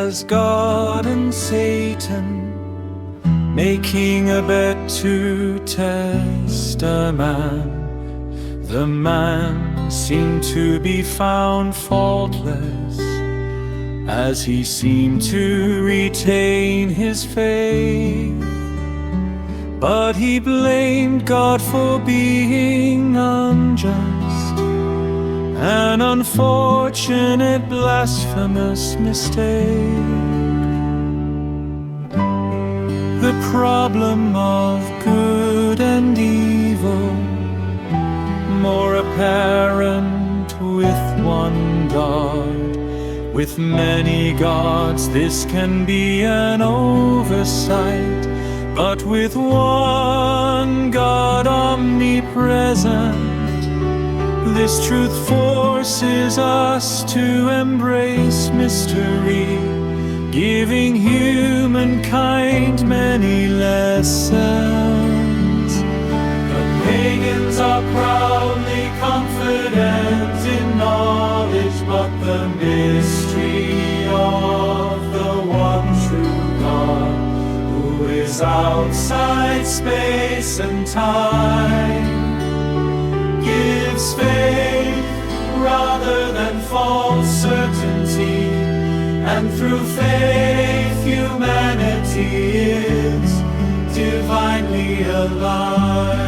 as God and Satan, making a bet to test a man. The man seemed to be found faultless, as he seemed to retain his faith. But he blamed God for being unjust, an unfortunate, blasphemous mistake. The problem of good and evil, more apparent with one God. With many gods this can be an oversight, but with one God omnipresent, this truth forces us to embrace mystery, giving humankind many lessons. The pagans are proudly confident in knowledge, but the mystery of the one true God, who is outside space and time, gives faith rather than false certainty, and through faith humanity is divinely alive.